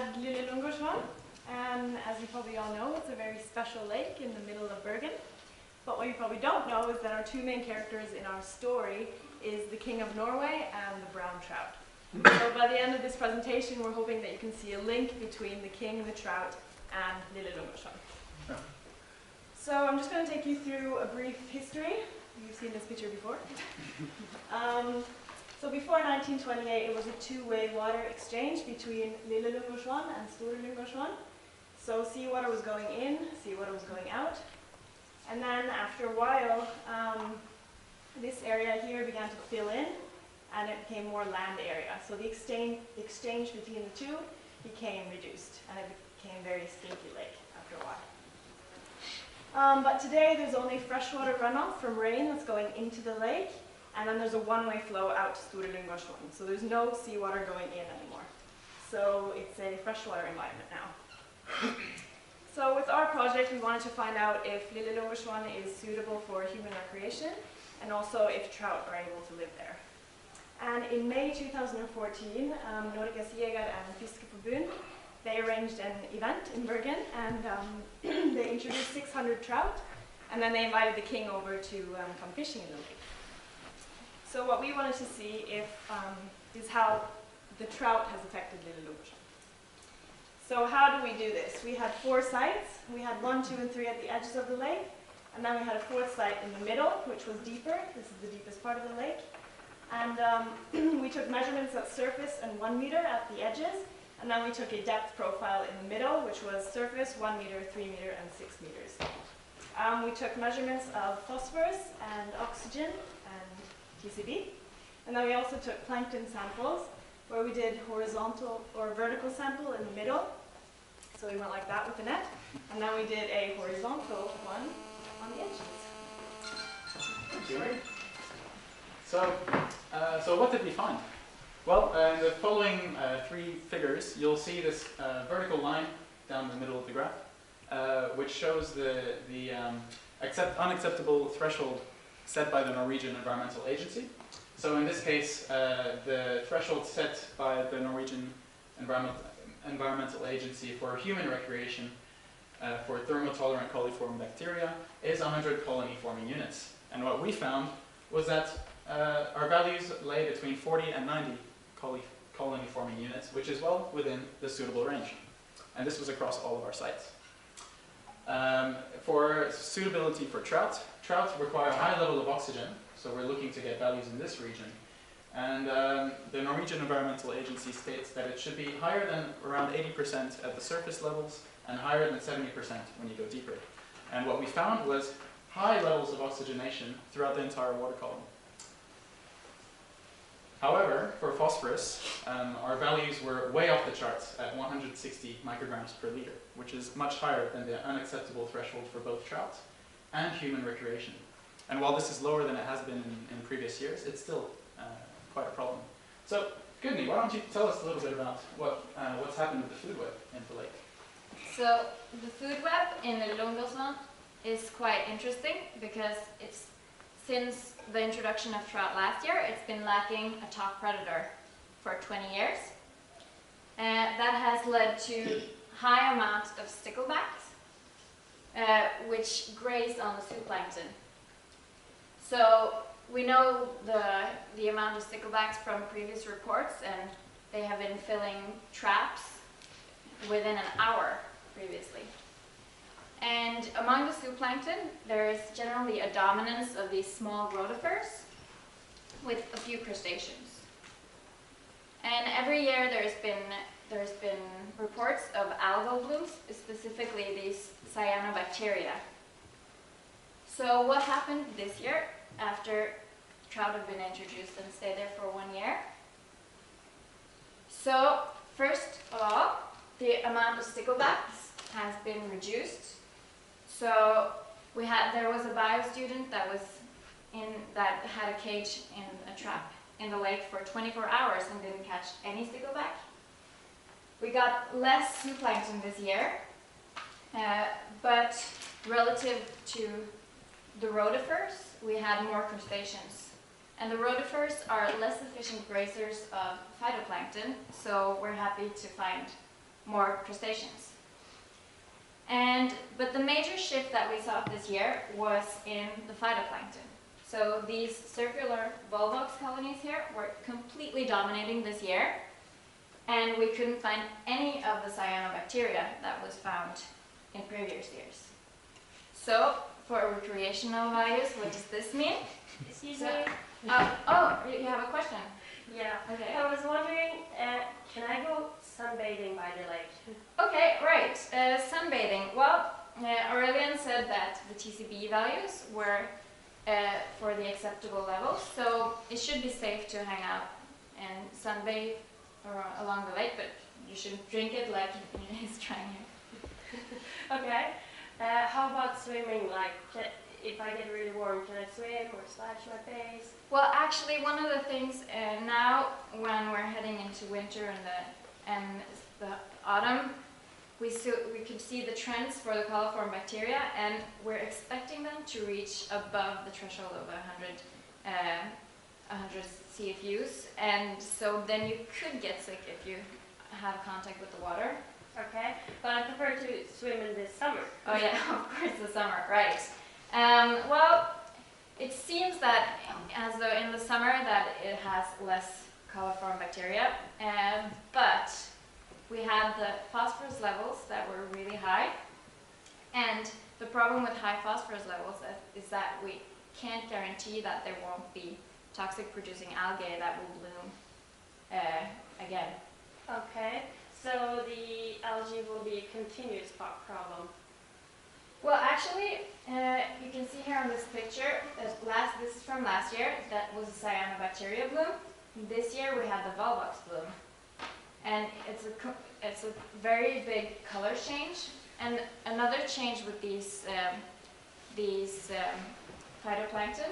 at Lillelångarsvan, and as you probably all know, it's a very special lake in the middle of Bergen. But what you probably don't know is that our two main characters in our story is the King of Norway and the brown trout. So by the end of this presentation, we're hoping that you can see a link between the king, the trout, and Lillelångarsvan. Yeah. So I'm just going to take you through a brief history. You've seen this picture before. So before 1928, it was a two-way water exchange between Lillelångarsvan and Storelångarsvan. So seawater was going in, seawater was going out. And then after a while, this area here began to fill in, and it became more land area. So the exchange between the two became reduced, and it became a very stinky lake after a while. But today there's only freshwater runoff from rain that's going into the lake, and then there's a one-way flow out to Storelångarsvan. So there's no seawater going in anymore. So it's a freshwater environment now. So with our project, we wanted to find out if Lillelångarsvan is suitable for human recreation, and also if trout are able to live there. And in May 2014, Norges Jeger- and Fiskerforbund, they arranged an event in Bergen, and they introduced 600 trout, and then they invited the king over to come fishing in the lake. So what we wanted to see is how the trout has affected Lillelångarsvan. So how do we do this? We had 4 sites. We had 1, 2, and 3 at the edges of the lake, and then we had a 4th site in the middle, which was deeper. This is the deepest part of the lake. And we took measurements at surface and 1 meter at the edges, and then we took a depth profile in the middle, which was surface, 1 meter, 3 meter, and 6 meters. We took measurements of phosphorus and oxygen and TCB. And then we also took plankton samples, where we did horizontal or vertical sample in the middle. So we went like that with the net. And then we did a horizontal one on the edges. Thank you. So what did we find? Well, in the following 3 figures, you'll see this vertical line down the middle of the graph, which shows the unacceptable threshold set by the Norwegian Environmental Agency. So in this case, the threshold set by the Norwegian Environmental Agency for human recreation for thermotolerant coliform bacteria is 100 colony-forming units. And what we found was that our values lay between 40 and 90 colony-forming units, which is well within the suitable range. And this was across all of our sites. For suitability for trout require a high level of oxygen, so we're looking to get values in this region. And the Norwegian Environmental Agency states that it should be higher than around 80% at the surface levels and higher than 70% when you go deeper. And what we found was high levels of oxygenation throughout the entire water column. However, for phosphorus, our values were way off the charts at 160 micrograms per liter, which is much higher than the unacceptable threshold for both trout and human recreation. And while this is lower than it has been in previous years, it's still quite a problem. So, Gudny, why don't you tell us a little bit about what's happened with the food web in the lake? So, the food web in Lillelångarsvan is quite interesting because since the introduction of trout last year, it's been lacking a top predator for 20 years. That has led to high amounts of sticklebacks, which graze on the zooplankton. So we know the amount of sticklebacks from previous reports, and they have been filling traps within an hour previously. And among the zooplankton, there is generally a dominance of these small rotifers with a few crustaceans. And every year there's been reports of algal blooms, specifically these cyanobacteria. So what happened this year after trout have been introduced and stayed there for 1 year? So first of all, the amount of sticklebacks has been reduced. So there was a bio student that had a cage in a trap in the lake for 24 hours and didn't catch any stickleback. We got less zooplankton this year, but relative to the rotifers, we had more crustaceans. And the rotifers are less efficient grazers of phytoplankton, so we're happy to find more crustaceans. But the major shift that we saw this year was in the phytoplankton. So these circular volvox colonies here were completely dominating this year, and we couldn't find any of the cyanobacteria that was found in previous years. So for recreational values, what does this mean? Excuse So- me. Oh, you have a question? Yeah. Okay. I was wondering, can I go sunbathing by the lake? Okay, right. Sunbathing. Well, Aurelian said that the TCB values were for the acceptable levels, so it should be safe to hang out and sunbathe along the lake, but you shouldn't drink it like he's trying here. Okay. How about swimming? Like, if I get really warm, can I swim or splash my face? Well, actually, one of the things now, when we're heading into winter and the autumn, we could see the trends for the coliform bacteria, and we're expecting them to reach above the threshold of 100 CFUs, and so then you could get sick if you have contact with the water. Okay. But I prefer to swim in the summer. Oh yeah, of course, the summer, right. Well, it seems that as though in the summer that it has less coliform bacteria, but we had the phosphorus levels that were really high, and the problem with high phosphorus levels is that we can't guarantee that there won't be toxic producing algae that will bloom again. Okay. So the algae will be a continuous problem. Well, actually, you can see here on this picture, this is from last year, that was a cyanobacteria bloom. This year we had the volvox bloom. And it's a very big color change. And another change with these phytoplankton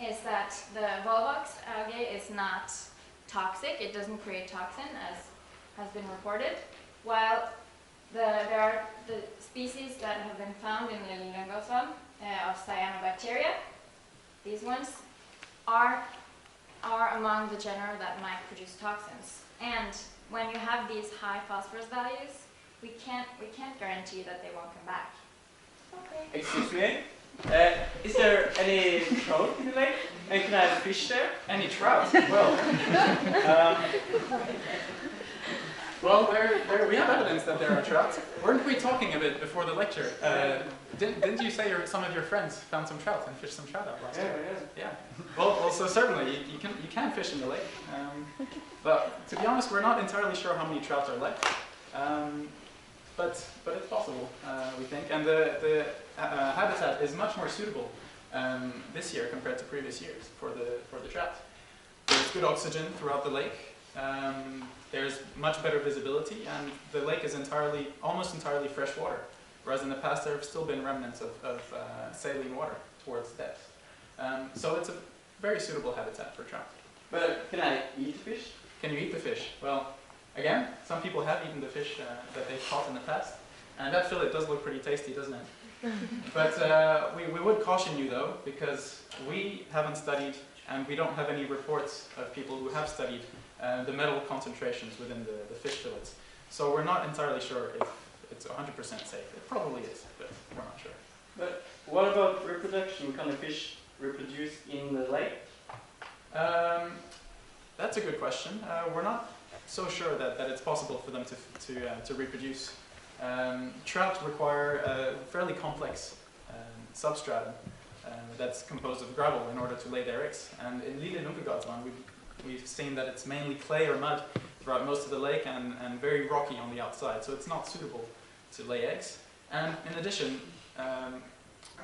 is that the volvox algae is not toxic. It doesn't create toxin, as has been reported, while there are the species that have been found in the Lillelungosvan of cyanobacteria. These ones are among the genera that might produce toxins. And when you have these high phosphorus values, we can't guarantee that they won't come back. Okay. Excuse me? Is there any trout in the lake? And can I have a fish there? Any trout? Well, we have evidence that there are trout. Weren't we talking a bit before the lecture? Didn't you say some of your friends found some trout and fished some trout out last year? Yeah. Well, so certainly you can fish in the lake. But to be honest, we're not entirely sure how many trout are left. But it's possible, we think. And the habitat is much more suitable this year compared to previous years for the trout. There's good oxygen throughout the lake. There's much better visibility, and the lake is almost entirely fresh water, whereas in the past there have still been remnants of saline water towards depth. So it's a very suitable habitat for trout. But can I eat the fish? Can you eat the fish? Well, again, some people have eaten the fish that they've caught in the past, and that fillet does look pretty tasty, doesn't it? But we would caution you though, because we haven't studied, and we don't have any reports of people who have studied the metal concentrations within the fish fillets. So we're not entirely sure if it's 100% safe. It probably is, but we're not sure. But what about reproduction? Can the fish reproduce in the lake? That's a good question. We're not so sure that it's possible for them to reproduce. Trout require a fairly complex substratum that's composed of gravel in order to lay their eggs. And in Lillelungagatan, we've seen that it's mainly clay or mud throughout most of the lake and very rocky on the outside, so it's not suitable to lay eggs. And in addition,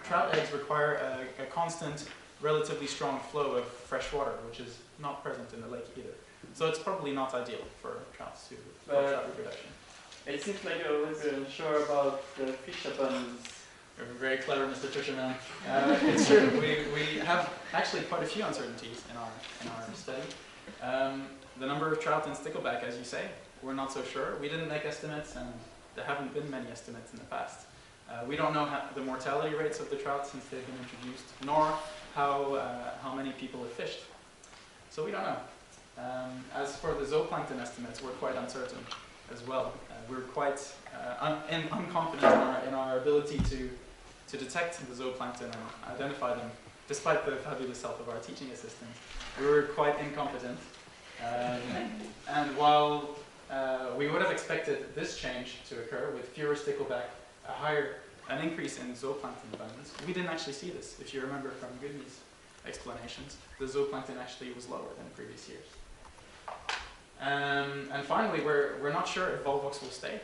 trout eggs require a constant, relatively strong flow of fresh water, which is not present in the lake either. So it's probably not ideal for trout reproduction. It seems like you're a little bit unsure about the fish abundance. You're very clever, Mr. Fisherman. It's true. We have actually quite a few uncertainties in our study. The number of trout in Stickleback, as you say, we're not so sure. We didn't make estimates, and there haven't been many estimates in the past. We don't know the mortality rates of the trout since they've been introduced, nor how many people have fished. So we don't know. As for the zooplankton estimates, we're quite uncertain. as well. We're quite unconfident in our ability to detect the zooplankton and identify them, despite the fabulous help of our teaching assistant. We were quite incompetent. And while we would have expected this change to occur with fewer stickleback, an increase in zooplankton abundance, we didn't actually see this. If you remember from Gudni's explanations, the zooplankton actually was lower than previous years. And finally, we're not sure if volvox will stay.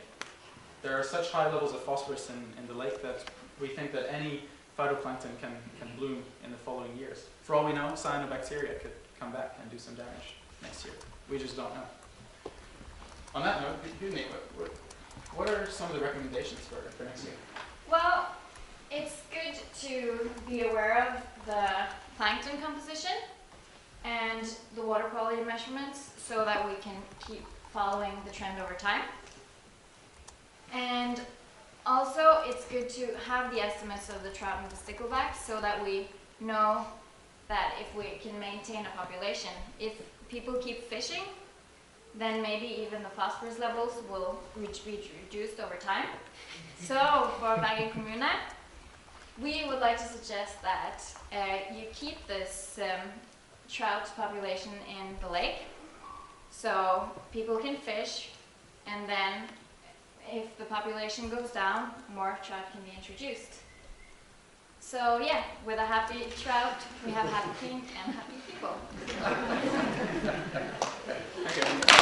There are such high levels of phosphorus in the lake that we think that any phytoplankton can bloom in the following years. For all we know, cyanobacteria could come back and do some damage next year. We just don't know. On that note, Gudni, what are some of the recommendations for next year? Well, it's good to be aware of the plankton composition and the water quality measurements so that we can keep following the trend over time. And also, it's good to have the estimates of the trout and the stickleback so that we know that if we can maintain a population, if people keep fishing, then maybe even the phosphorus levels will be reduced over time. So, for Bergen Kommune, we would like to suggest that you keep this trout population in the lake, so people can fish, and then if the population goes down, more trout can be introduced. So yeah, with a happy trout, we have happy king and happy people. Okay.